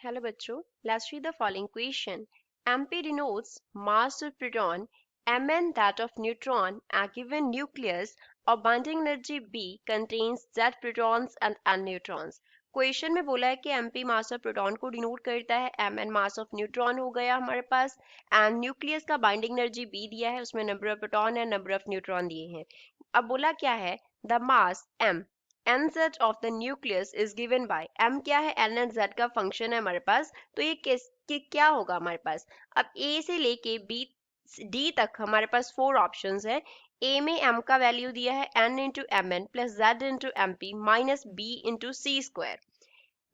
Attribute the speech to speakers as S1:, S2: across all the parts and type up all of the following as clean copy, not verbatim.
S1: Hello बच्चों, let's read the following question. MP denotes mass of proton, Mn that of neutron. A given nucleus or binding energy B contains Z protons and N neutrons. Question में बोला है कि MP mass of proton को denote करता है, MN mass of neutron हो गया हमारे पास, एंड न्यूक्लियस का बाइंडिंग एनर्जी बी दिया है, उसमें number of proton and number of neutron दिए हैं. अब बोला क्या है, the mass M nz of the nucleus is given by m क्या है, n and z का फंक्शन है हमारे पास, तो ये क्या होगा हमारे पास. अब a से लेके b d तक हमारे पास 4 ऑप्शंस है. a में m का वैल्यू दिया है n into M N plus z into M P minus b into C square.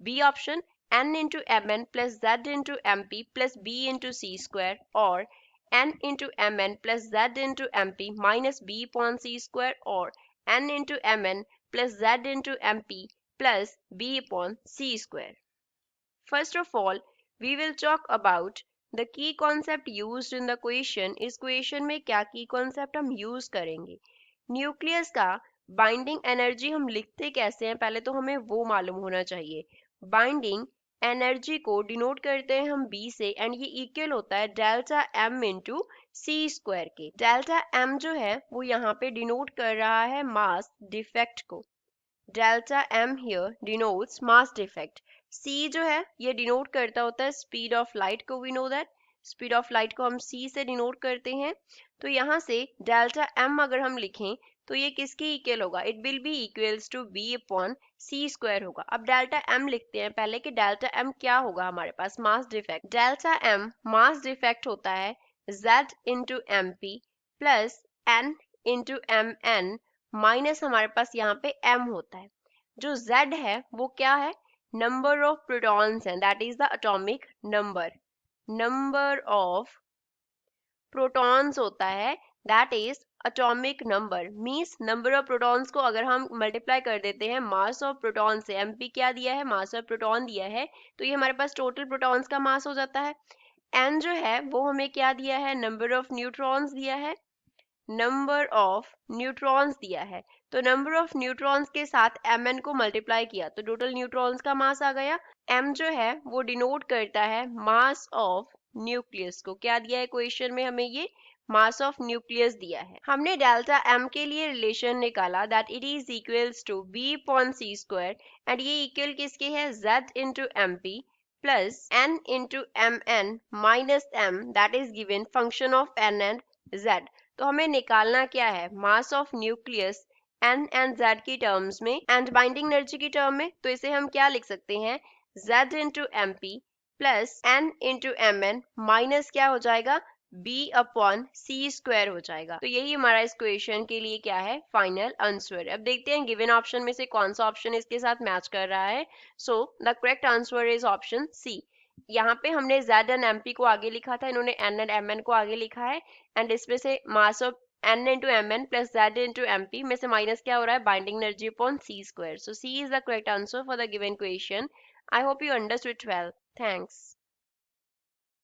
S1: b option n into M N plus z into M P plus b into C square, और n into M N plus z into M P minus b upon C square, और n into M N plus z into mp plus b upon c square. First of all, we will talk about the key concept used in the question. इस question में क्या key concept हम use करेंगे. Nucleus का binding energy हम लिखते कैसे हैं, पहले तो हमें वो मालूम होना चाहिए. बाइंडिंग एनर्जी को डिनोट करते हैं हम B से, एंड ये इक्वल होता है delta M into C square के. डेल्टा M जो है वो यहाँ पे डिनोट कर रहा है मास डिफेक्ट को. Delta M here denotes mass defect. C जो है ये डिनोट करता होता है स्पीड ऑफ लाइट को. We know that speed of light को हम C से डिनोट करते हैं. तो यहाँ से डेल्टा M अगर हम लिखें तो ये किसके इक्वल होगा, it will be equals to b upon C square होगा. अब डेल्टा M लिखते हैं पहले कि डेल्टा M क्या होगा हमारे पास, mass defect. Delta M mass defect होता है Z into M P plus N into M N minus हमारे पास यहाँ पे M होता है. जो Z है वो क्या है, नंबर ऑफ प्रोटॉन्स है, that is the atomic number. Number of protons होता है, that is atomic number. Means number of protons को अगर हम मल्टीप्लाई कर देते हैं मास ऑफ प्रोटॉन से, एमपी क्या दिया है, मास ऑफ प्रोटॉन दिया है, तो ये हमारे पास टोटल प्रोटॉन्स का मास हो जाता है. एन जो है वो हमें क्या दिया है, नंबर ऑफ न्यूट्रॉन्स दिया है, नंबर ऑफ न्यूट्रॉन्स दिया है. तो नंबर ऑफ न्यूट्रॉन्स के साथ mn को मल्टीप्लाई किया तो टोटल न्यूट्रॉन्स का मास आ गया. m जो है वो डिनोट करता है मास ऑफ न्यूक्लियस को. क्या दिया है क्वेश्चन में हमें, ये मास ऑफ न्यूक्लियस दिया है. हमने डेल्टा m के लिए रिलेशन निकाला that it is equals to b upon C square, and ये इक्वल किसके है, z into M P plus n into M N minus m that is given function of n and z. तो हमें निकालना क्या है, mass of nucleus n and z की terms में एंड बाइंडिंग एनर्जी की टर्म में. तो इसे हम क्या लिख सकते हैं, z into M P plus n into M N minus क्या हो जाएगा, b अपॉन सी स्क्वायर हो जाएगा. तो यही हमारा इस क्वेश्चन के लिए क्या है, फाइनल आंसर. अब देखते हैं गिवन ऑप्शन में से कौन सा ऑप्शन इसके साथ मैच कर रहा है. So the correct answer is option C. यहाँ पे हमने z एंड mp को आगे लिखा था, इन्होंने n एंड mn को आगे लिखा है, एंड इसमें से mass of n into M N plus z into M P में से माइनस क्या हो रहा है, binding energy upon C square. So C is the correct answer for the given question. I hope you understood well. Thanks.